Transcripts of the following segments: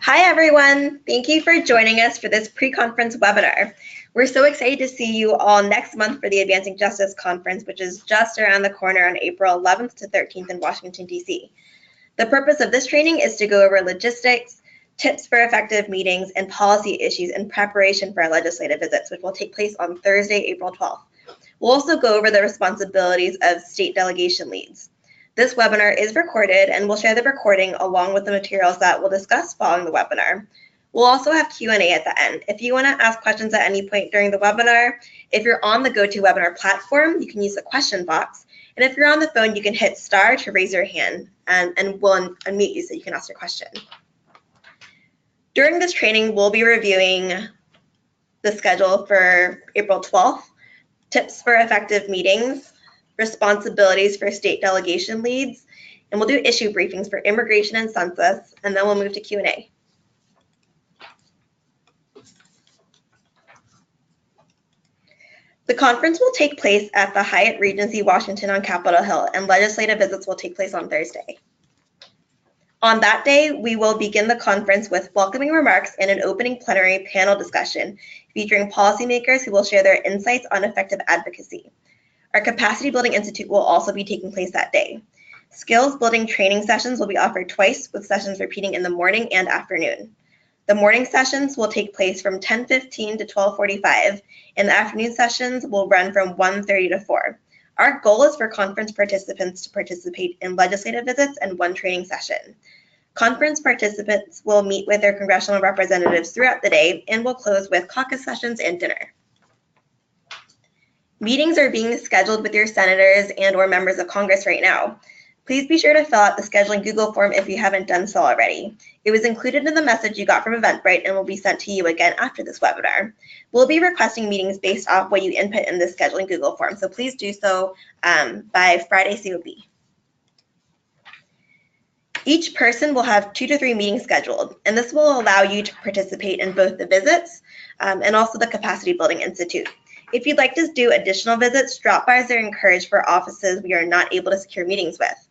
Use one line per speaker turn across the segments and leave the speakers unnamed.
Hi everyone, thank you for joining us for this pre-conference webinar. We're so excited to see you all next month for the Advancing Justice Conference, which is just around the corner on April 11th to 13th in Washington, D.C. The purpose of this training is to go over logistics, tips for effective meetings, and policy issues in preparation for our legislative visits, which will take place on Thursday, April 12th. We'll also go over the responsibilities of state delegation leads. This webinar is recorded, and we'll share the recording along with the materials that we'll discuss following the webinar. We'll also have Q&A at the end. If you want to ask questions at any point during the webinar, if you're on the GoToWebinar platform, you can use the question box. And if you're on the phone, you can hit star to raise your hand, and we'll unmute you so you can ask your question. During this training, we'll be reviewing the schedule for April 12th, tips for effective meetings, responsibilities for state delegation leads, and we'll do issue briefings for immigration and census, and then we'll move to Q&A. The conference will take place at the Hyatt Regency Washington on Capitol Hill, and legislative visits will take place on Thursday. On that day, we will begin the conference with welcoming remarks and an opening plenary panel discussion featuring policymakers who will share their insights on effective advocacy. Our Capacity Building Institute will also be taking place that day. Skills building training sessions will be offered twice, with sessions repeating in the morning and afternoon. The morning sessions will take place from 10:15 to 12:45, and the afternoon sessions will run from 1:30 to 4. Our goal is for conference participants to participate in legislative visits and one training session. Conference participants will meet with their congressional representatives throughout the day and will close with caucus sessions and dinner. Meetings are being scheduled with your senators and/or members of Congress right now. Please be sure to fill out the scheduling Google form if you haven't done so already. It was included in the message you got from Eventbrite and will be sent to you again after this webinar. We'll be requesting meetings based off what you input in the scheduling Google form, so please do so by Friday COB. Each person will have 2 to 3 meetings scheduled, and this will allow you to participate in both the visits and also the Capacity Building Institute. If you'd like to do additional visits, drop-bys are encouraged for offices we are not able to secure meetings with.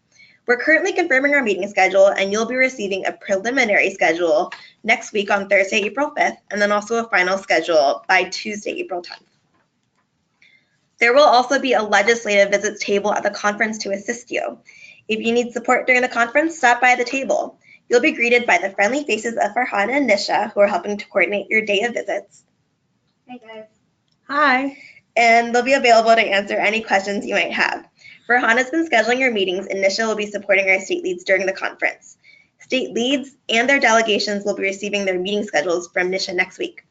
We're currently confirming our meeting schedule, and you'll be receiving a preliminary schedule next week on Thursday, April 5th, and then also a final schedule by Tuesday, April 10th. There will also be a legislative visits table at the conference to assist you. If you need support during the conference, stop by the table. You'll be greeted by the friendly faces of Farhana and Nisha, who are helping to coordinate your day of visits.
Hey guys.
Hi. And they'll be available to answer any questions you might have. Farhana's been scheduling your meetings, and Nisha will be supporting our state leads during the conference. State leads and their delegations will be receiving their meeting schedules from Nisha next week.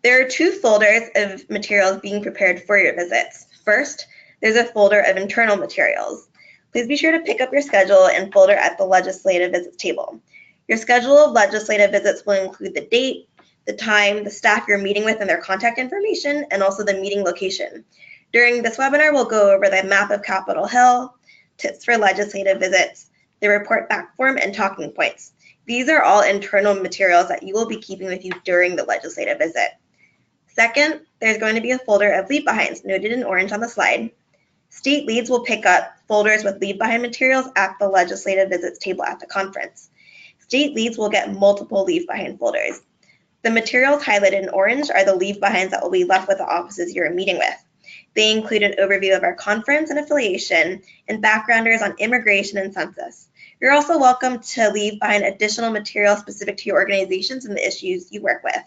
There are 2 folders of materials being prepared for your visits. First, there's a folder of internal materials. Please be sure to pick up your schedule and folder at the legislative visits table. Your schedule of legislative visits will include the date, the time, the staff you're meeting with and their contact information, and also the meeting location. During this webinar, we'll go over the map of Capitol Hill, tips for legislative visits, the report back form, and talking points. These are all internal materials that you will be keeping with you during the legislative visit. Second, there's going to be a folder of leave behinds noted in orange on the slide. State leads will pick up folders with leave behind materials at the legislative visits table at the conference. State leads will get multiple leave behind folders. The materials highlighted in orange are the leave behinds that will be left with the offices you're meeting with. They include an overview of our conference and affiliation and backgrounders on immigration and census. You're also welcome to leave behind additional material specific to your organizations and the issues you work with.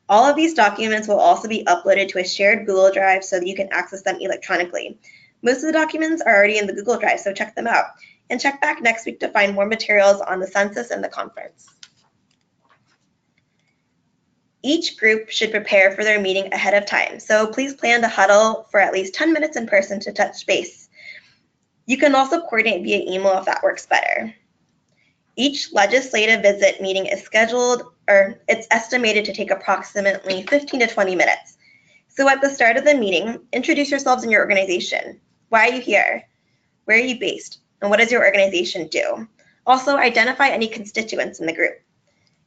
All of these documents will also be uploaded to a shared Google Drive so that you can access them electronically. Most of the documents are already in the Google Drive, so check them out. And check back next week to find more materials on the census and the conference. Each group should prepare for their meeting ahead of time, so please plan to huddle for at least 10 minutes in person to touch base. You can also coordinate via email if that works better. Each legislative visit meeting is scheduled, or it's estimated to take approximately 15 to 20 minutes. So at the start of the meeting, introduce yourselves and your organization. Why are you here? Where are you based? And what does your organization do? Also, identify any constituents in the group.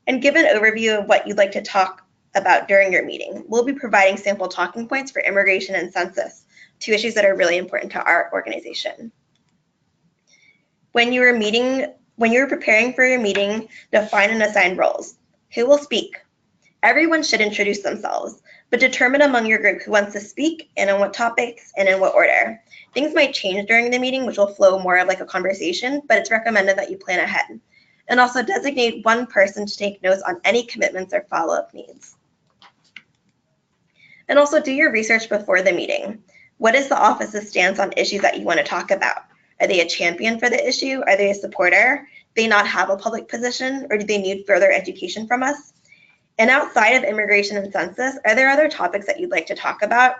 And give an overview of what you'd like to talk about during your meeting. We'll be providing sample talking points for immigration and census, 2 issues that are really important to our organization. When you are meeting When you're preparing for your meeting, define and assign roles. Who will speak? Everyone should introduce themselves, but determine among your group who wants to speak and on what topics and in what order. Things might change during the meeting, which will flow more of like a conversation, but it's recommended that you plan ahead. And also designate one person to take notes on any commitments or follow-up needs. And also do your research before the meeting. What is the office's stance on issues that you want to talk about? Are they a champion for the issue? Are they a supporter? Do they not have a public position, or do they need further education from us? And outside of immigration and census, are there other topics that you'd like to talk about?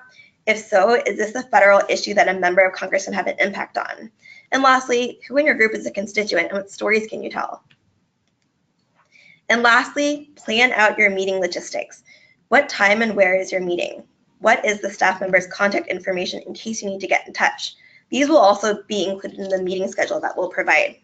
If so, is this a federal issue that a member of Congress can have an impact on? And lastly, who in your group is a constituent and what stories can you tell? And lastly, plan out your meeting logistics. What time and where is your meeting? What is the staff member's contact information in case you need to get in touch? These will also be included in the meeting schedule that we'll provide.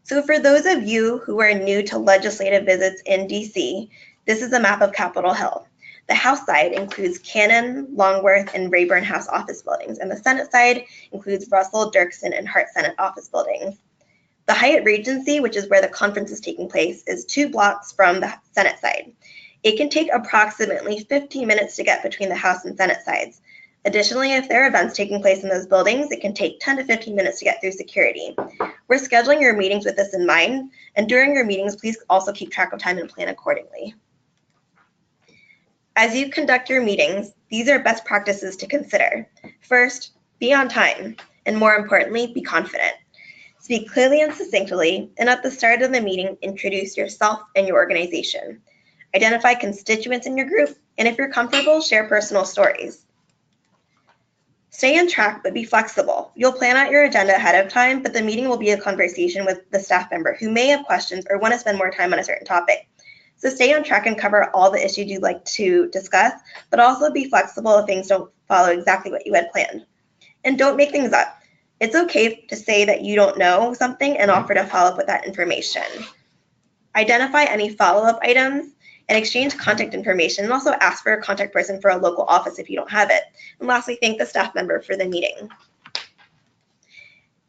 So for those of you who are new to legislative visits in DC, this is a map of Capitol Hill. The House side includes Cannon, Longworth, and Rayburn House office buildings, and the Senate side includes Russell, Dirksen, and Hart Senate office buildings. The Hyatt Regency, which is where the conference is taking place, is 2 blocks from the Senate side. It can take approximately 15 minutes to get between the House and Senate sides. Additionally, if there are events taking place in those buildings, it can take 10 to 15 minutes to get through security. We're scheduling your meetings with this in mind, and during your meetings, please also keep track of time and plan accordingly. As you conduct your meetings, these are best practices to consider. First, be on time, and more importantly, be confident. Speak clearly and succinctly, and at the start of the meeting, introduce yourself and your organization. Identify constituents in your group, and if you're comfortable, share personal stories. Stay on track, but be flexible. You'll plan out your agenda ahead of time, but the meeting will be a conversation with the staff member who may have questions or want to spend more time on a certain topic. So stay on track and cover all the issues you'd like to discuss, but also be flexible if things don't follow exactly what you had planned. And don't make things up. It's okay to say that you don't know something and offer to follow up with that information. Identify any follow-up items and exchange contact information, and also ask for a contact person for a local office if you don't have it. And lastly, thank the staff member for the meeting.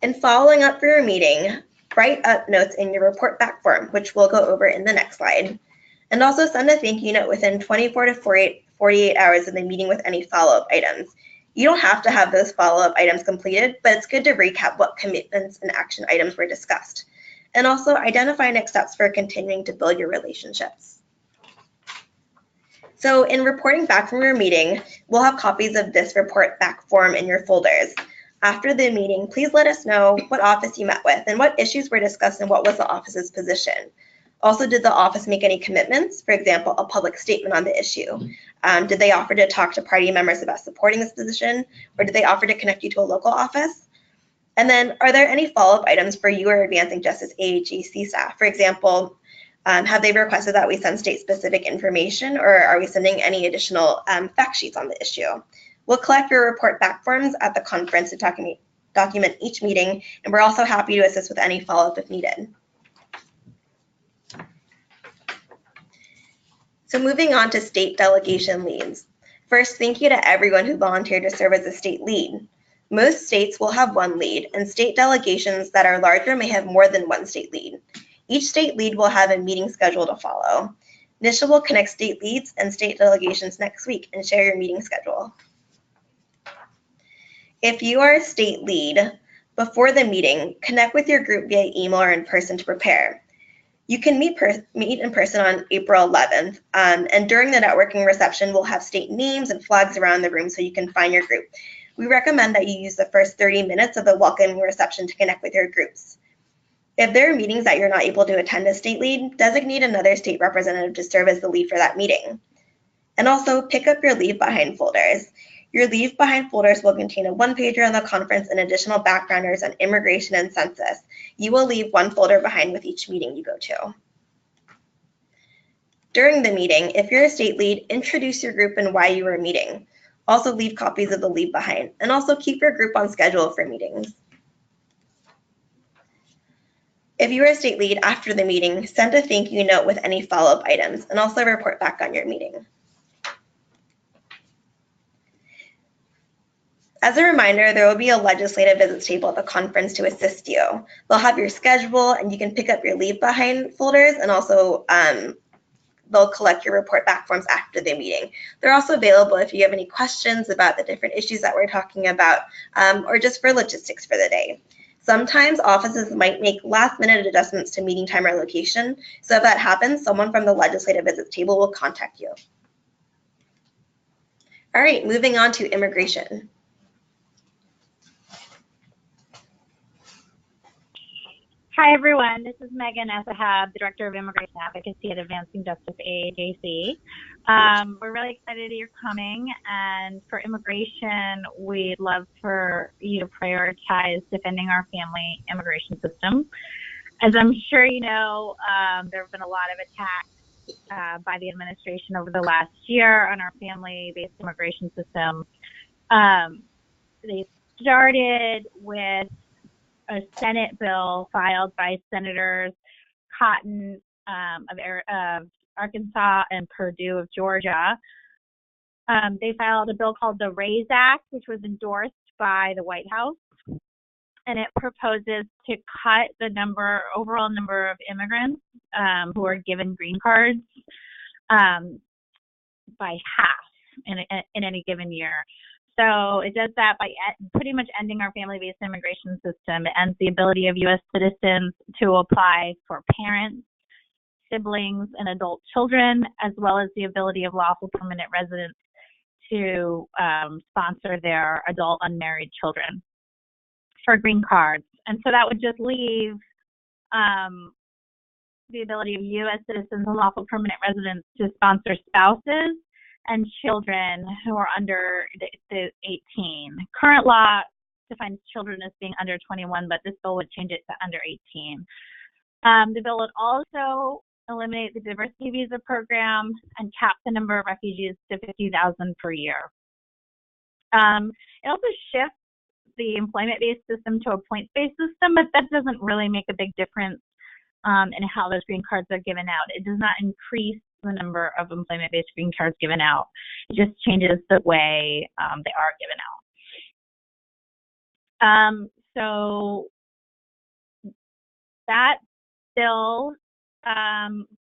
And following up for your meeting, write up notes in your report back form, which we'll go over in the next slide. And also send a thank you note within 24 to 48 hours of the meeting with any follow-up items. You don't have to have those follow-up items completed, but it's good to recap what commitments and action items were discussed. And also identify next steps for continuing to build your relationships. So in reporting back from your meeting, we'll have copies of this report back form in your folders. After the meeting, please let us know what office you met with and what issues were discussed and what was the office's position. Also, did the office make any commitments? For example, a public statement on the issue. Did they offer to talk to party members about supporting this position, or did they offer to connect you to a local office? And then, are there any follow-up items for you or Advancing Justice AHGC staff? For example, have they requested that we send state-specific information, or are we sending any additional fact sheets on the issue? We'll collect your report back forms at the conference to document each meeting, and we're also happy to assist with any follow-up if needed. So moving on to state delegation leads. First, thank you to everyone who volunteered to serve as a state lead. Most states will have one lead, and state delegations that are larger may have more than one state lead. Each state lead will have a meeting schedule to follow. NISHA will connect state leads and state delegations next week and share your meeting schedule. If you are a state lead, before the meeting, connect with your group via email or in person to prepare. You can meet in person on April 11th, and during the networking reception, we'll have state names and flags around the room so you can find your group. We recommend that you use the first 30 minutes of the welcoming reception to connect with your groups. If there are meetings that you're not able to attend as state lead, designate another state representative to serve as the lead for that meeting. And also pick up your leave behind folders. Your leave behind folders will contain a one-pager on the conference and additional backgrounders on immigration and census. You will leave one folder behind with each meeting you go to. During the meeting, if you're a state lead, introduce your group and why you are meeting. Also leave copies of the leave behind, and also keep your group on schedule for meetings. If you are a state lead after the meeting, send a thank you note with any follow-up items, and also report back on your meeting. As a reminder, there will be a legislative visits table at the conference to assist you. They'll have your schedule, and you can pick up your leave behind folders, and also they'll collect your report back forms after the meeting. They're also available if you have any questions about the different issues that we're talking about, or just for logistics for the day. Sometimes offices might make last-minute adjustments to meeting time or location, so if that happens, someone from the legislative visits table will contact you. All right, moving on to immigration.
Hi, everyone. This is Megan Essahab, the Director of Immigration Advocacy at Advancing Justice AAJC. We're really excited that you're coming, and for immigration, we'd love for you to prioritize defending our family immigration system. As I'm sure you know, there have been a lot of attacks by the administration over the last year on our family-based immigration system. They started with a Senate bill filed by Senators Cotton of Arkansas and Perdue of Georgia. They filed a bill called the RAISE Act, which was endorsed by the White House, and it proposes to cut the overall number of immigrants who are given green cards by half in any given year. So it does that by pretty much ending our family-based immigration system. It ends the ability of U.S. citizens to apply for parents, siblings, and adult children, as well as the ability of lawful permanent residents to sponsor their adult unmarried children for green cards. And so that would just leave the ability of U.S. citizens and lawful permanent residents to sponsor spouses and children who are under the 18. Current law defines children as being under 21, but this bill would change it to under 18. The bill would also eliminate the diversity visa program and cap the number of refugees to 50,000 per year. It also shifts the employment-based system to a points-based system, but that doesn't really make a big difference in how those green cards are given out. It does not increase the number of employment-based green cards given out. It just changes the way they are given out. So that bill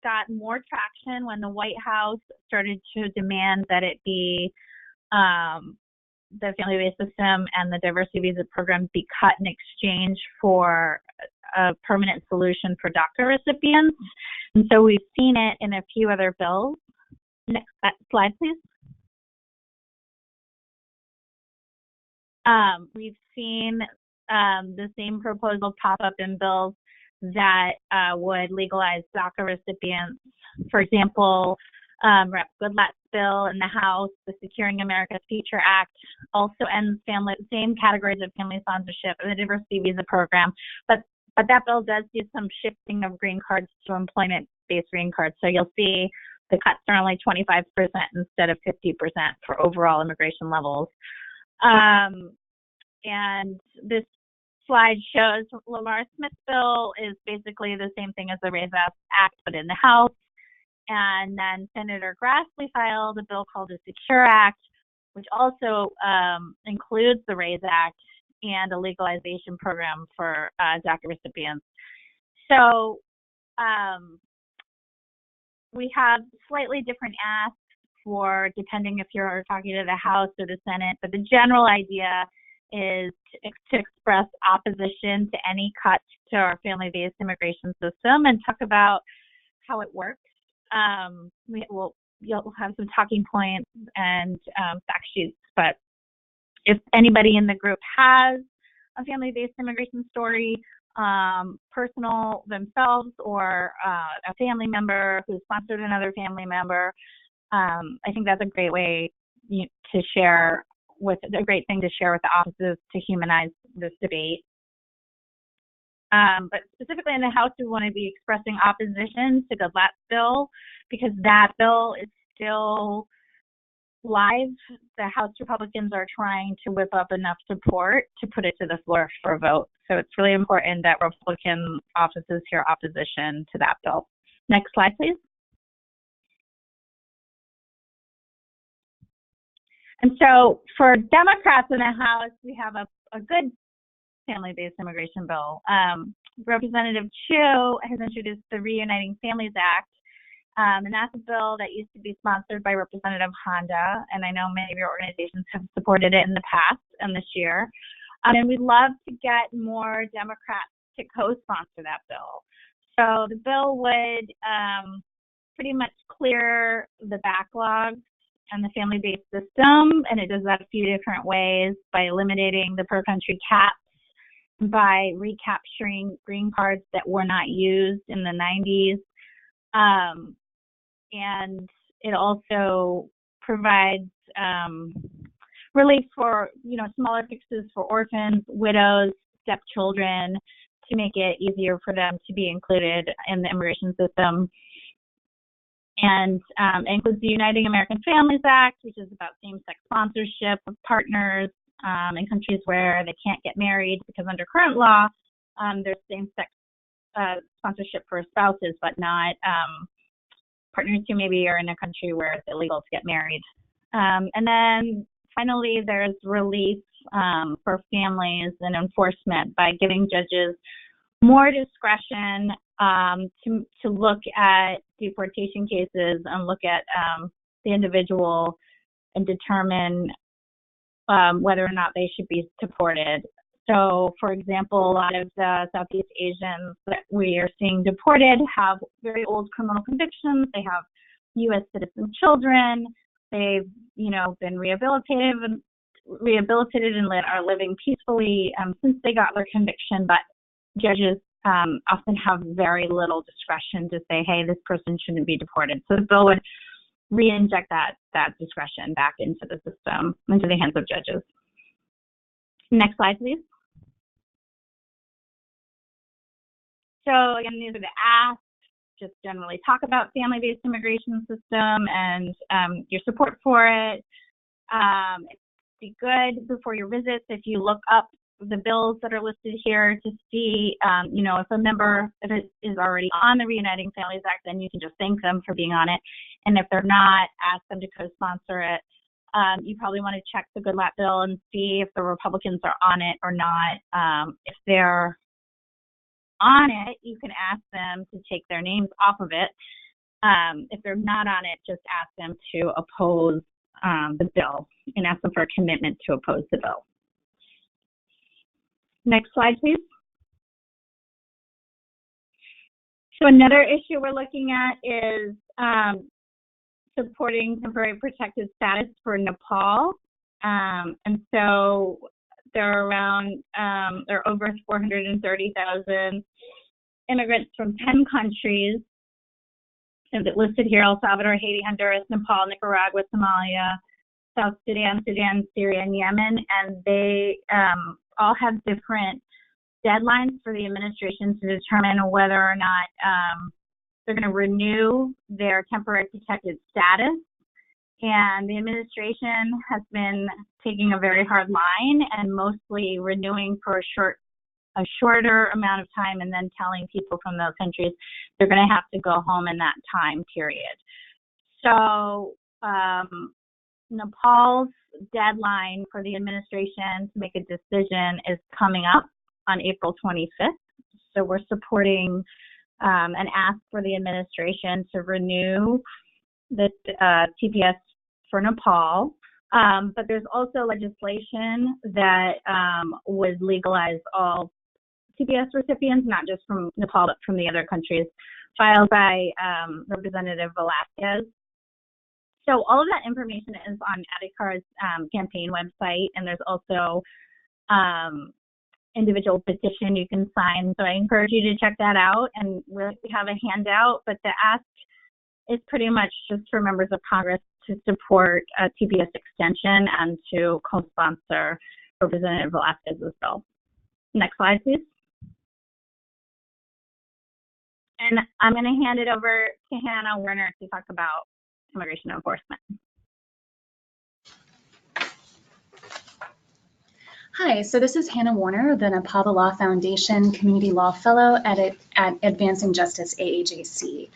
got more traction when the White House started to demand that it be the family-based system and the diversity visa program be cut in exchange for a permanent solution for DACA recipients. And so we've seen it in a few other bills. Next slide, please. We've seen the same proposal pop up in bills that would legalize DACA recipients. For example, Rep. Goodlatte's bill in the House, the Securing America's Future Act, also ends same categories of family sponsorship and the diversity visa program. But that bill does do some shifting of green cards to employment-based green cards. So you'll see the cuts are only 25% instead of 50% for overall immigration levels. And this slide shows Lamar Smith's bill is basically the same thing as the RAISE Act, but in the House. And then Senator Grassley filed a bill called the Secure Act, which also includes the RAISE Act and a legalization program for DACA recipients. So we have slightly different asks for depending if you're talking to the House or the Senate, but the general idea is to express opposition to any cuts to our family-based immigration system and talk about how it works. You'll have some talking points and fact sheets, but if anybody in the group has a family-based immigration story, personal themselves or a family member who sponsored another family member, I think that's a great way to share a great thing to share with the offices to humanize this debate. But specifically in the House, we want to be expressing opposition to Goodlatte's bill because that bill is still live. The House Republicans are trying to whip up enough support to put it to the floor for a vote. So it's really important that Republican offices hear opposition to that bill. Next slide, please. And so for Democrats in the House, we have a good family-based immigration bill. Representative Chu has introduced the Reuniting Families Act, and that's a bill that used to be sponsored by Representative Honda, and I know many of your organizations have supported it in the past and this year. And we'd love to get more Democrats to co-sponsor that bill. So the bill would pretty much clear the backlog and the family-based system, and it does that a few different ways: by eliminating the per-country caps, by recapturing green cards that were not used in the 90s, and it also provides relief for, smaller fixes for orphans, widows, stepchildren, to make it easier for them to be included in the immigration system. And it includes the Uniting American Families Act, which is about same-sex sponsorship of partners in countries where they can't get married, because under current law, there's same-sex sponsorship for spouses, but not partners who maybe are in a country where it's illegal to get married. And then finally, there's relief for families and enforcement by giving judges more discretion to look at deportation cases and look at the individual and determine whether or not they should be deported. So, for example, a lot of the Southeast Asians that we are seeing deported have very old criminal convictions. They have U.S. citizen children. They've, been rehabilitated and are living peacefully since they got their conviction. But judges often have very little discretion to say, hey, this person shouldn't be deported. So the bill would re-inject that discretion back into the system, into the hands of judges. Next slide, please. So again, these are the asks. Just generally talk about family-based immigration system and your support for it. It'd be good before your visits if you look up the bills that are listed here to see, if a member, if it is already on the Reuniting Families Act, then you can just thank them for being on it. And if they're not, ask them to co-sponsor it. You probably want to check the Goodlatte bill and see if the Republicans are on it or not. If they're on it, you can ask them to take their names off of it. If they're not on it, just ask them to oppose the bill and ask them for a commitment to oppose the bill. Next slide, please. So another issue we're looking at is supporting temporary protected status for Nepal. And so there are over 430,000 immigrants from 10 countries listed here: El Salvador, Haiti, Honduras, Nepal, Nicaragua, Somalia, South Sudan, Syria, and Yemen. And they all have different deadlines for the administration to determine whether or not they're going to renew their temporary protected status. And the administration has been taking a very hard line and mostly renewing for a shorter amount of time, and then telling people from those countries they're going to have to go home in that time period. So Nepal's deadline for the administration to make a decision is coming up on April 25th. So we're supporting an ask for the administration to renew the TPS for Nepal. But there's also legislation that would legalize all TPS recipients, not just from Nepal, but from the other countries, filed by Representative Velasquez. So all of that information is on Adikar's campaign website, and there's also individual petition you can sign. So I encourage you to check that out. And we have a handout, but the ask is pretty much just for members of Congress to support a TPS extension and to co-sponsor Representative Velasquez's bill. Next slide, please. And I'm going to hand it over to Hannah Werner to talk about immigration enforcement.
Hi, so this is Hannah Werner, the Nepal Law Foundation Community Law Fellow at Advancing Justice AAJC.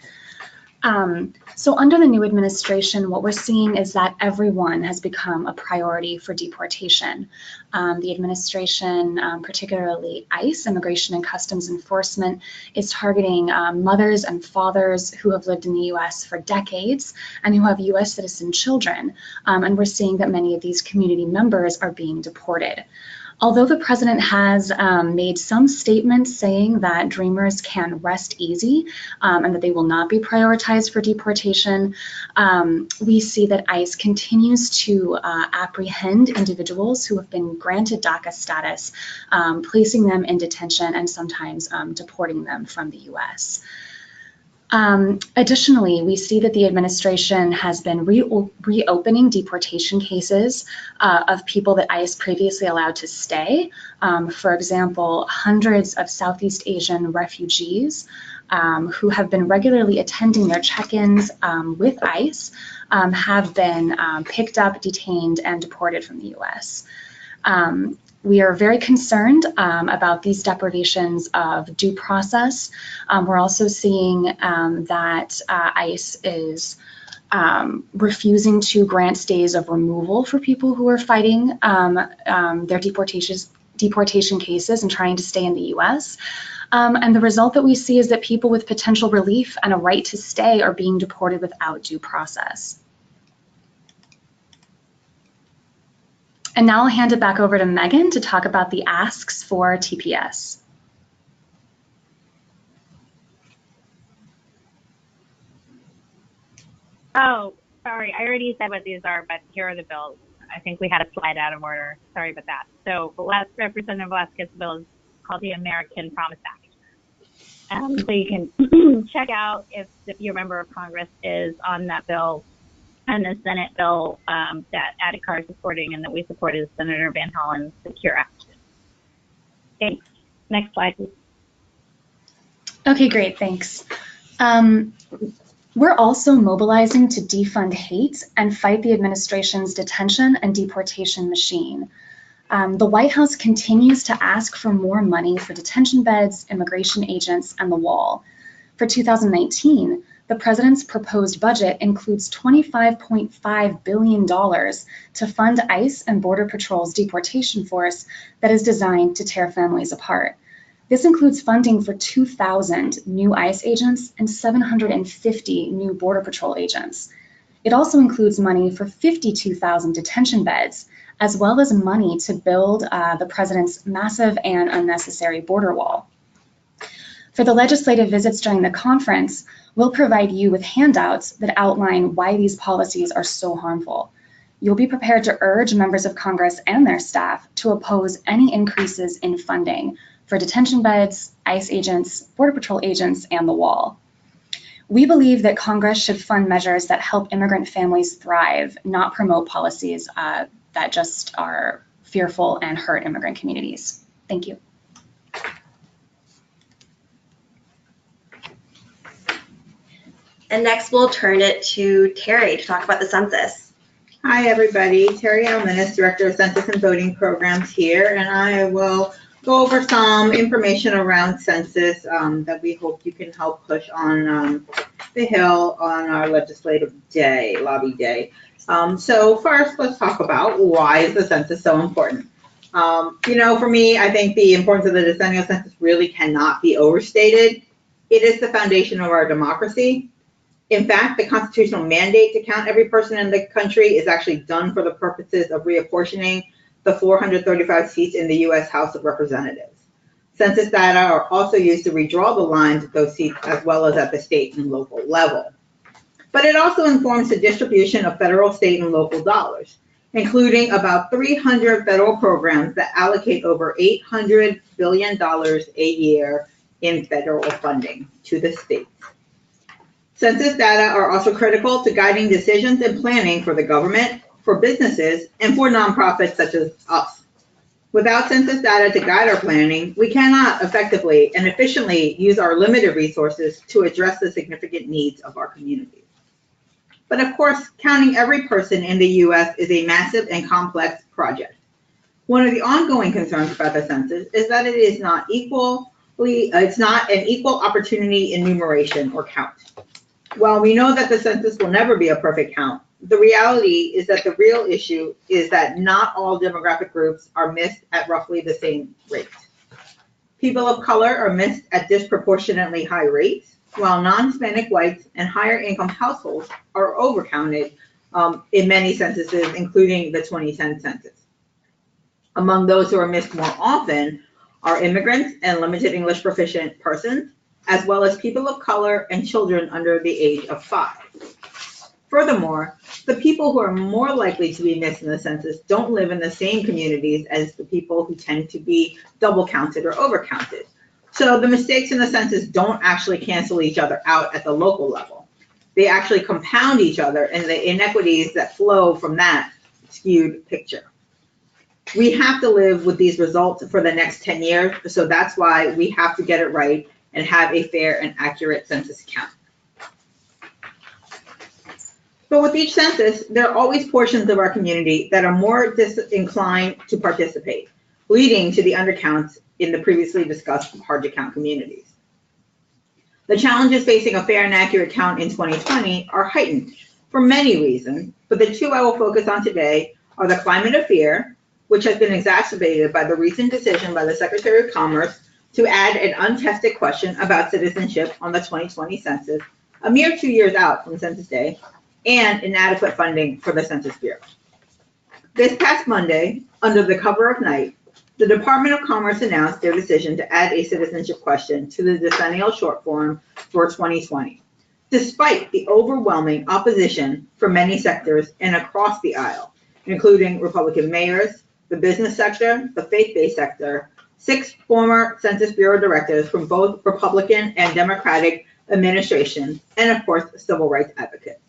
So under the new administration, what we're seeing is that everyone has become a priority for deportation. The administration, particularly ICE, Immigration and Customs Enforcement, is targeting mothers and fathers who have lived in the U.S. for decades and who have U.S. citizen children. And we're seeing that many of these community members are being deported. Although the president has made some statements saying that Dreamers can rest easy and that they will not be prioritized for deportation, we see that ICE continues to apprehend individuals who have been granted DACA status, placing them in detention and sometimes deporting them from the U.S. Additionally, we see that the administration has been reopening deportation cases of people that ICE previously allowed to stay. For example, hundreds of Southeast Asian refugees who have been regularly attending their check-ins with ICE have been picked up, detained, and deported from the U.S. We are very concerned about these deprivations of due process. We're also seeing that ICE is refusing to grant stays of removal for people who are fighting their deportation cases and trying to stay in the U.S. And the result that we see is that people with potential relief and a right to stay are being deported without due process. And now I'll hand it back over to Megan to talk about the asks for TPS.
Oh, sorry, I already said what these are, but here are the bills. I think we had a slide out of order. Sorry about that. So Representative Velasquez's bill is called the American Promise Act. So you can check out if your member of Congress is on that bill. And the Senate bill that Adhikar is supporting and that we supported is Senator Van Hollen's Secure Act. Thanks. Next slide, please.
Okay, great, thanks. We're also mobilizing to defund hate and fight the administration's detention and deportation machine. The White House continues to ask for more money for detention beds, immigration agents, and the wall. For 2019, the president's proposed budget includes $25.5 billion to fund ICE and Border Patrol's deportation force that is designed to tear families apart. This includes funding for 2,000 new ICE agents and 750 new Border Patrol agents. It also includes money for 52,000 detention beds, as well as money to build the president's massive and unnecessary border wall. For the legislative visits during the conference, we'll provide you with handouts that outline why these policies are so harmful. You'll be prepared to urge members of Congress and their staff to oppose any increases in funding for detention beds, ICE agents, Border Patrol agents, and the wall. We believe that Congress should fund measures that help immigrant families thrive, not promote policies that just are fearful and hurt immigrant communities. Thank you.
And next we'll turn it to Terry to talk about the census.
Hi everybody, Terry Almanis, Director of Census and Voting Programs here, and I will go over some information around census that we hope you can help push on the Hill on our legislative day, lobby day. So first, let's talk about why is the census so important. You know, for me, I think the importance of the decennial census really cannot be overstated. It is the foundation of our democracy. In fact, the constitutional mandate to count every person in the country is actually done for the purposes of reapportioning the 435 seats in the U.S. House of Representatives. Census data are also used to redraw the lines of those seats as well as at the state and local level. But it also informs the distribution of federal, state, and local dollars, including about 300 federal programs that allocate over $800 billion a year in federal funding to the states. Census data are also critical to guiding decisions and planning for the government, for businesses, and for nonprofits such as us. Without census data to guide our planning, we cannot effectively and efficiently use our limited resources to address the significant needs of our communities. But of course, counting every person in the U.S. is a massive and complex project. One of the ongoing concerns about the census is that it is not an equal opportunity enumeration or count. While we know that the census will never be a perfect count, the reality is that the real issue is that not all demographic groups are missed at roughly the same rate. People of color are missed at disproportionately high rates, while non-Hispanic whites and higher income households are overcounted in many censuses, including the 2010 census. Among those who are missed more often are immigrants and limited English proficient persons, as well as people of color and children under the age of 5. Furthermore, the people who are more likely to be missed in the census don't live in the same communities as the people who tend to be double counted or overcounted. So the mistakes in the census don't actually cancel each other out at the local level. They actually compound each other and the inequities that flow from that skewed picture. We have to live with these results for the next 10 years, so that's why we have to get it right and have a fair and accurate census count. But with each census, there are always portions of our community that are more disinclined to participate, leading to the undercounts in the previously discussed hard-to-count communities. The challenges facing a fair and accurate count in 2020 are heightened for many reasons, but the two I will focus on today are the climate of fear, which has been exacerbated by the recent decision by the Secretary of Commerce to add an untested question about citizenship on the 2020 census, a mere 2 years out from Census Day, and inadequate funding for the Census Bureau. This past Monday, under the cover of night, the Department of Commerce announced their decision to add a citizenship question to the decennial short form for 2020, despite the overwhelming opposition from many sectors and across the aisle, including Republican mayors, the business sector, the faith-based sector, 6 former Census Bureau directors from both Republican and Democratic administrations, and of course, civil rights advocates.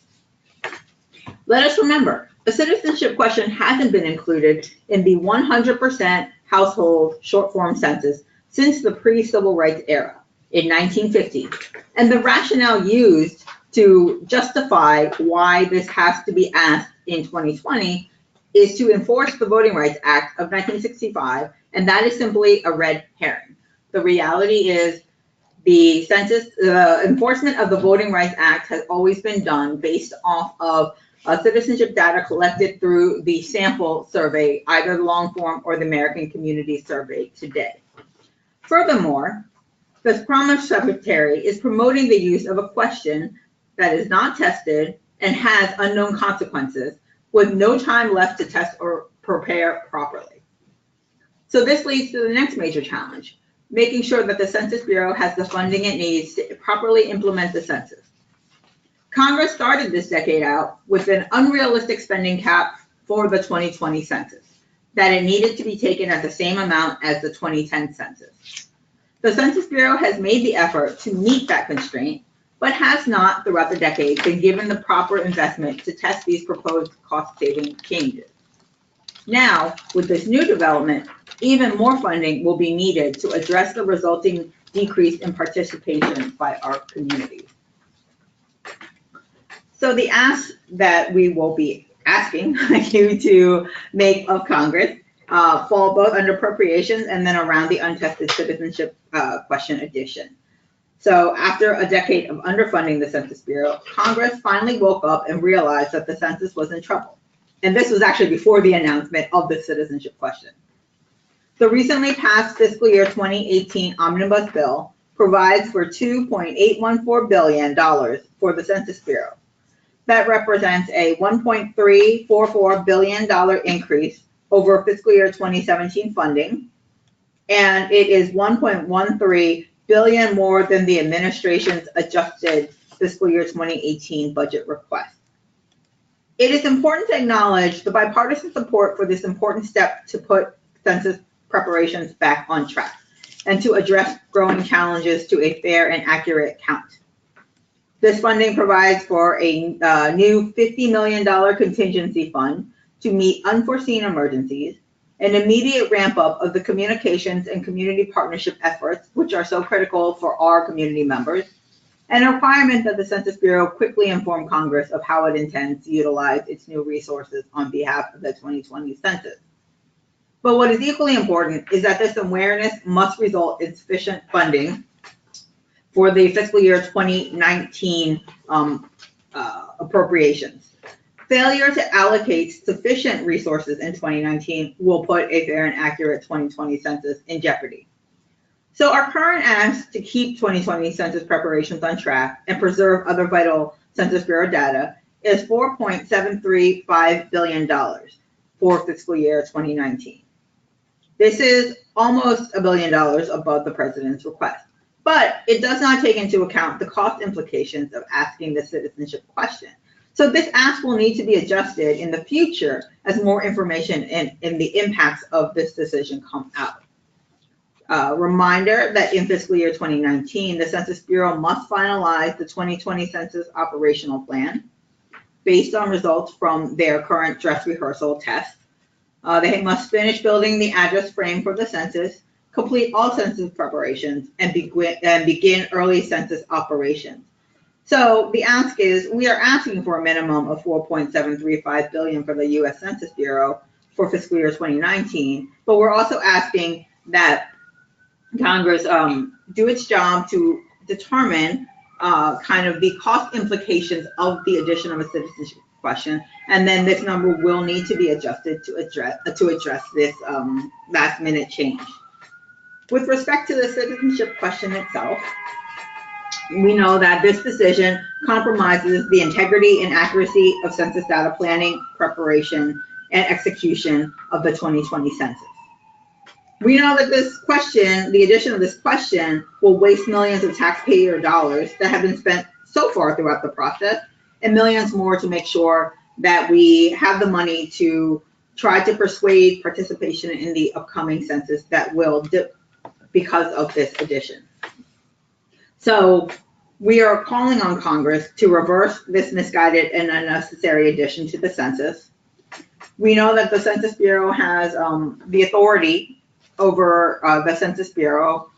Let us remember, a citizenship question hasn't been included in the 100% household short form census since the pre-civil rights era in 1950. And the rationale used to justify why this has to be asked in 2020 is to enforce the Voting Rights Act of 1965, and that is simply a red herring. The reality is the enforcement of the Voting Rights Act has always been done based off of citizenship data collected through the sample survey, either the long form or the American Community Survey today. Furthermore, the Commerce Secretary is promoting the use of a question that is not tested and has unknown consequences with no time left to test or prepare properly. So this leads to the next major challenge, making sure that the Census Bureau has the funding it needs to properly implement the census. Congress started this decade out with an unrealistic spending cap for the 2020 census, that it needed to be taken at the same amount as the 2010 census. The Census Bureau has made the effort to meet that constraint, but has not throughout the decade been given the proper investment to test these proposed cost-saving changes. Now, with this new development, even more funding will be needed to address the resulting decrease in participation by our communities. So the ask that we will be asking you to make of Congress fall both under appropriations and then around the untested citizenship question addition. So after a decade of underfunding the Census Bureau, Congress finally woke up and realized that the census was in trouble. And this was actually before the announcement of the citizenship question. The recently passed fiscal year 2018 omnibus bill provides for $2.814 billion for the Census Bureau. That represents a $1.344 billion increase over fiscal year 2017 funding, and it is $1.13 billion more than the administration's adjusted fiscal year 2018 budget request. It is important to acknowledge the bipartisan support for this important step to put census preparations back on track and to address growing challenges to a fair and accurate count. This funding provides for a new $50 million contingency fund to meet unforeseen emergencies, an immediate ramp up of the communications and community partnership efforts, which are so critical for our community members, and a requirement that the Census Bureau quickly inform Congress of how it intends to utilize its new resources on behalf of the 2020 census. But what is equally important is that this awareness must result in sufficient funding for the fiscal year 2019 appropriations. Failure to allocate sufficient resources in 2019 will put a fair and accurate 2020 census in jeopardy. So our current ask to keep 2020 census preparations on track and preserve other vital Census Bureau data is $4.735 billion for fiscal year 2019. This is almost $1 billion above the president's request, but it does not take into account the cost implications of asking the citizenship question. So this ask will need to be adjusted in the future as more information and the impacts of this decision come out. Reminder that in fiscal year 2019, the Census Bureau must finalize the 2020 census operational plan based on results from their current dress rehearsal tests. They must finish building the address frame for the census, complete all census preparations, and begin early census operations. So the ask is, we are asking for a minimum of $4.735 billion for the U.S. Census Bureau for fiscal year 2019, but we're also asking that Congress do its job to determine kind of the cost implications of the addition of a citizenship question, and then this number will need to be adjusted to address this last minute change. With respect to the citizenship question itself, we know that this decision compromises the integrity and accuracy of census data planning, preparation, and execution of the 2020 census. We know that this question, the addition of this question, will waste millions of taxpayer dollars that have been spent so far throughout the process, and millions more to make sure that we have the money to try to persuade participation in the upcoming census that will dip because of this addition. So we are calling on Congress to reverse this misguided and unnecessary addition to the census. We know that the Census Bureau has the authority over the Census Bureau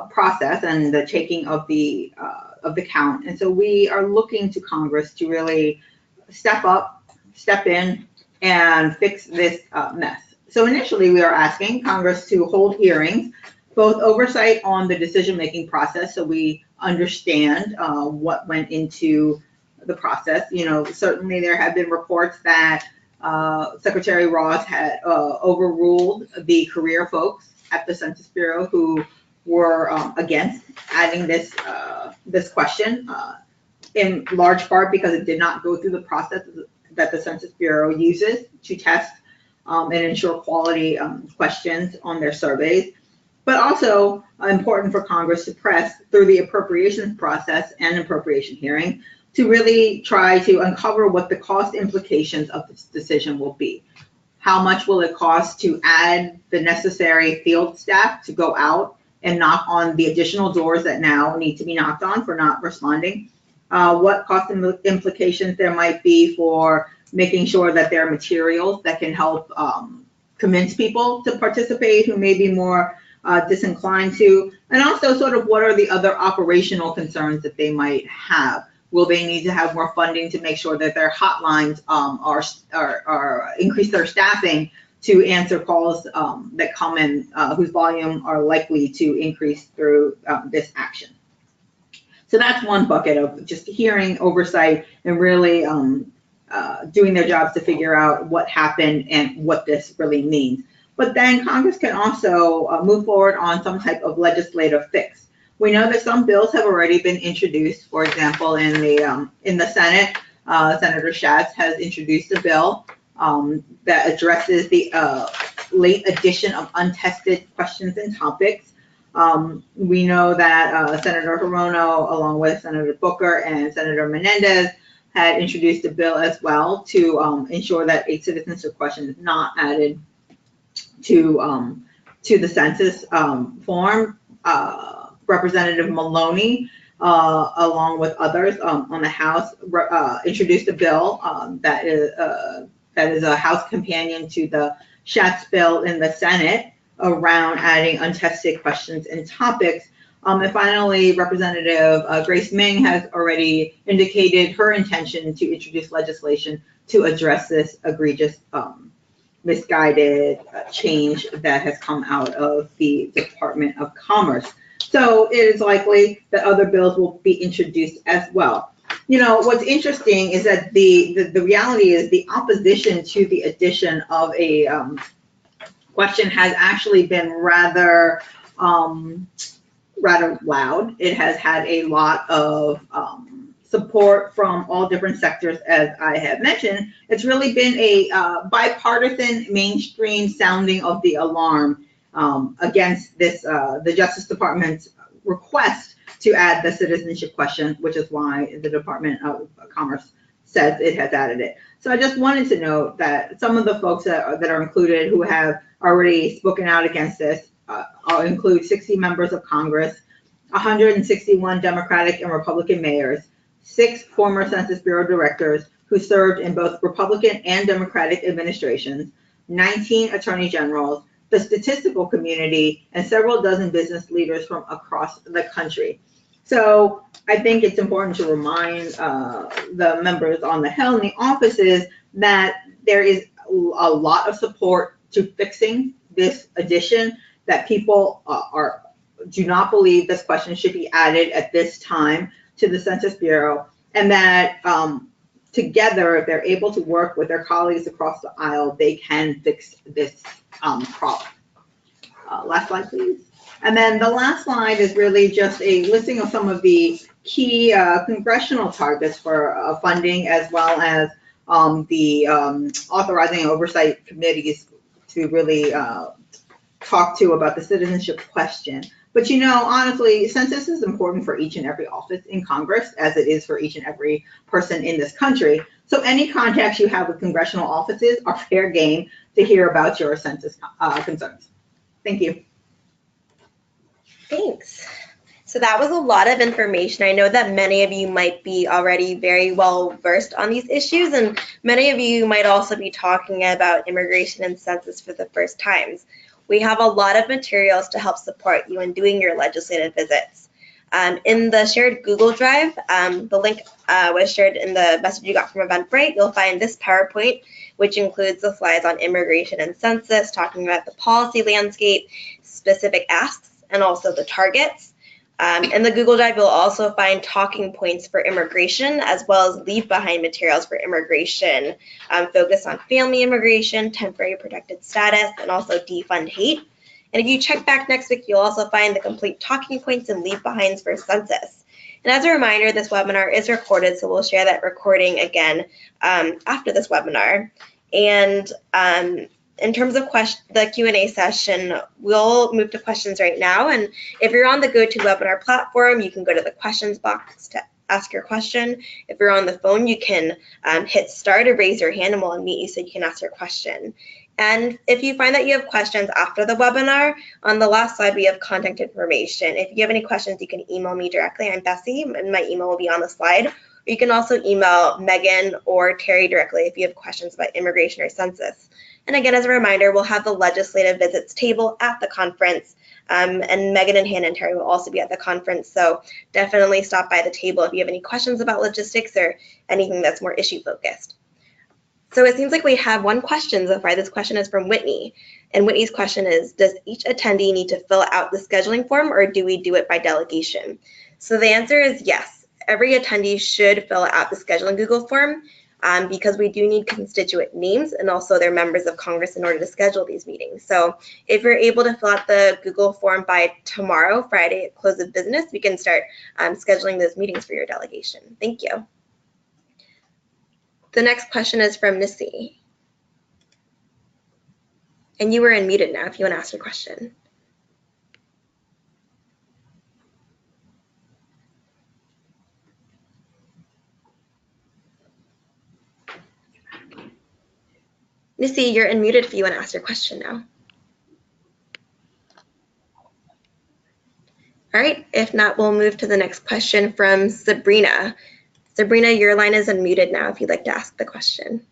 process and the taking of the count. And so we are looking to Congress to really step in and fix this mess. So initially we are asking Congress to hold hearings, both oversight on the decision-making process so we understand what went into the process. You know, certainly there have been reports that Secretary Ross had overruled the career folks at the Census Bureau who were against adding this question, in large part because it did not go through the process that the Census Bureau uses to test and ensure quality questions on their surveys, but also important for Congress to press through the appropriations process and appropriation hearing to really try to uncover what the cost implications of this decision will be. How much will it cost to add the necessary field staff to go out and knock on the additional doors that now need to be knocked on for not responding? What cost implications there might be for making sure that there are materials that can help convince people to participate who may be more disinclined to, and also sort of what are the other operational concerns that they might have. Will they need to have more funding to make sure that their hotlines are increase their staffing to answer calls that come in whose volume are likely to increase through this action? So that's one bucket of just hearing, oversight, and really doing their jobs to figure out what happened and what this really means. But then Congress can also move forward on some type of legislative fix. We know that some bills have already been introduced. For example, in the Senate, Senator Schatz has introduced a bill that addresses the late addition of untested questions and topics. We know that Senator Hirono, along with Senator Booker and Senator Menendez, had introduced a bill as well to ensure that a citizenship question is not added to the census form. Representative Maloney, along with others on the House, introduced a bill that is a House companion to the Schatz bill in the Senate around adding untested questions and topics. And finally, Representative Grace Ming has already indicated her intention to introduce legislation to address this egregious, misguided change that has come out of the Department of Commerce. So it is likely that other bills will be introduced as well. You know, what's interesting is that the reality is the opposition to the addition of a question has actually been rather loud. It has had a lot of support from all different sectors, as I have mentioned. It's really been a bipartisan, mainstream sounding of the alarm against this, the Justice Department's request to add the citizenship question, which is why the Department of Commerce says it has added it. So I just wanted to note that some of the folks that are included who have already spoken out against this include 60 members of Congress, 161 Democratic and Republican mayors, 6 former Census Bureau directors who served in both Republican and Democratic administrations, 19 attorney generals, the statistical community, and several dozen business leaders from across the country. So I think it's important to remind the members on the Hill and the offices that there is a lot of support to fixing this addition, that people do not believe this question should be added at this time to the Census Bureau, and that together, if they're able to work with their colleagues across the aisle, they can fix this problem. Last slide, please. And then the last slide is really just a listing of some of the key congressional targets for funding, as well as the authorizing and oversight committees to really talk to about the citizenship question. But you know, honestly, census is important for each and every office in Congress, as it is for each and every person in this country. So any contacts you have with congressional offices are fair game to hear about your census concerns. Thank you.
Thanks. So that was a lot of information. I know that many of you might be already very well versed on these issues, and many of you might also be talking about immigration and census for the first times. We have a lot of materials to help support you in doing your legislative visits. In the shared Google Drive, the link was shared in the message you got from Eventbrite. You'll find this PowerPoint, which includes the slides on immigration and census, talking about the policy landscape, specific asks, and also the targets. In the Google Drive, you'll also find talking points for immigration, as well as leave behind materials for immigration, focused on family immigration, temporary protected status, and also defund hate. And if you check back next week, you'll also find the complete talking points and leave behinds for census. And as a reminder, this webinar is recorded, so we'll share that recording again after this webinar. And in terms of the Q&A session, we'll move to questions right now. And if you're on the GoToWebinar platform, you can go to the questions box to ask your question. If you're on the phone, you can hit star to raise your hand, and we'll unmute you so you can ask your question. And if you find that you have questions after the webinar, on the last slide, we have contact information. If you have any questions, you can email me directly. I'm Bessie, and my email will be on the slide. Or you can also email Megan or Terry directly if you have questions about immigration or census. And again, as a reminder, we'll have the legislative visits table at the conference, and Megan and Hannah and Terry will also be at the conference. So definitely stop by the table if you have any questions about logistics or anything that's more issue focused. So it seems like we have one question so far. This question is from Whitney. And Whitney's question is, does each attendee need to fill out the scheduling form, or do we do it by delegation? So the answer is yes. Every attendee should fill out the scheduling Google form, because we do need constituent names and also they're members of Congress in order to schedule these meetings. So if you're able to fill out the Google form by tomorrow, Friday, at close of business, we can start scheduling those meetings for your delegation. Thank you. The next question is from Missy. And you are unmuted now if you want to ask your question. Missy, you're unmuted if you want to ask your question now. All right, if not, we'll move to the next question from Sabrina. Sabrina, your line is unmuted now if you'd like to ask the question.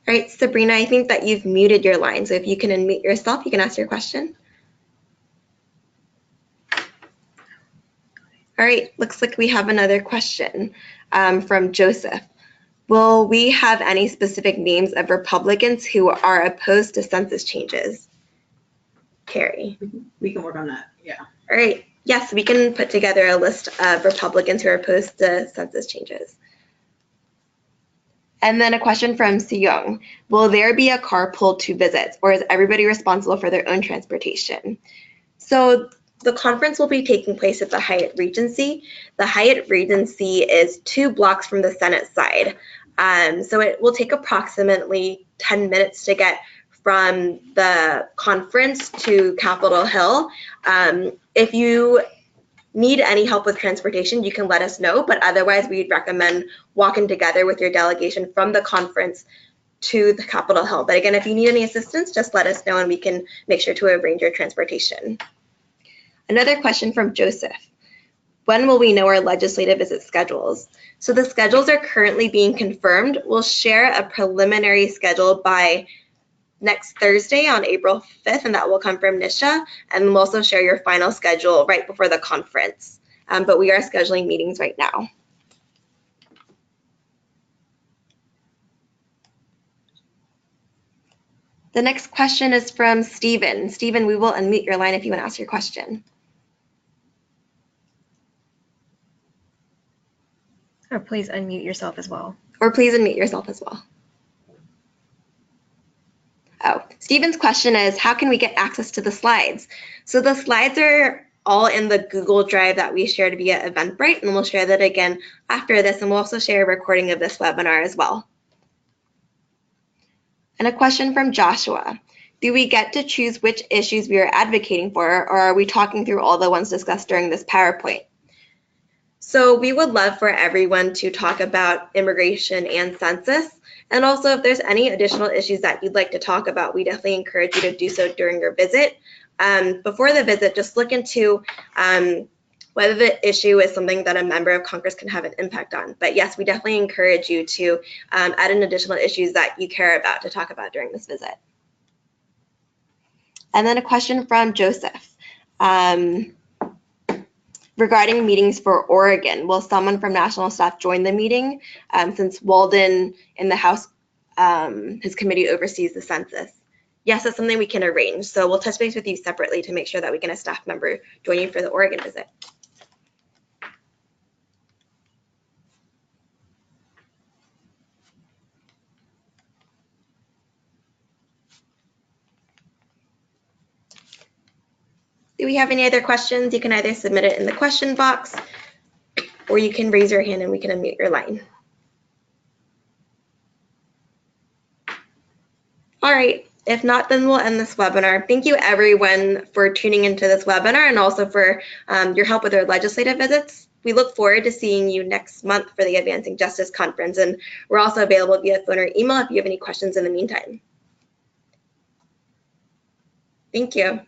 All right, Sabrina, I think that you've muted your line, so if you can unmute yourself, you can ask your question. All right, looks like we have another question from Joseph. Will we have any specific names of Republicans who are opposed to census changes? Carrie.
We can work on that, yeah.
All right, yes, we can put together a list of Republicans who are opposed to census changes. And then a question from Siyong. Will there be a carpool to visits, or is everybody responsible for their own transportation? So the conference will be taking place at the Hyatt Regency. The Hyatt Regency is 2 blocks from the Senate side. So it will take approximately 10 minutes to get from the conference to Capitol Hill. If you need any help with transportation, you can let us know, but otherwise we'd recommend walking together with your delegation from the conference to the Capitol Hill. But again, if you need any assistance, just let us know and we can make sure to arrange your transportation. Another question from Joseph. When will we know our legislative visit schedules? So the schedules are currently being confirmed. We'll share a preliminary schedule by next Thursday on April 5th, and that will come from Nisha. And we'll also share your final schedule right before the conference. But we are scheduling meetings right now. The next question is from Stephen. Stephen, we will unmute your line if you want to ask your question.
Or please unmute yourself as well.
Oh, Stephen's question is, how can we get access to the slides? So the slides are all in the Google Drive that we shared via Eventbrite, and we'll share that again after this, and we'll also share a recording of this webinar as well. And a question from Joshua. Do we get to choose which issues we are advocating for, or are we talking through all the ones discussed during this PowerPoint? So we would love for everyone to talk about immigration and census. And also, if there's any additional issues that you'd like to talk about, we definitely encourage you to do so during your visit. Before the visit, just look into whether the issue is something that a member of Congress can have an impact on. But yes, we definitely encourage you to add in additional issues that you care about to talk about during this visit. And then a question from Joseph. Regarding meetings for Oregon, will someone from national staff join the meeting since Walden in the House, his committee oversees the census? Yes, that's something we can arrange. So we'll touch base with you separately to make sure that we get a staff member join you for the Oregon visit. Do we have any other questions? You can either submit it in the question box or you can raise your hand and we can unmute your line. All right, if not, then we'll end this webinar. Thank you everyone for tuning into this webinar and also for your help with our legislative visits. We look forward to seeing you next month for the Advancing Justice Conference, and we're also available via phone or email if you have any questions in the meantime. Thank you.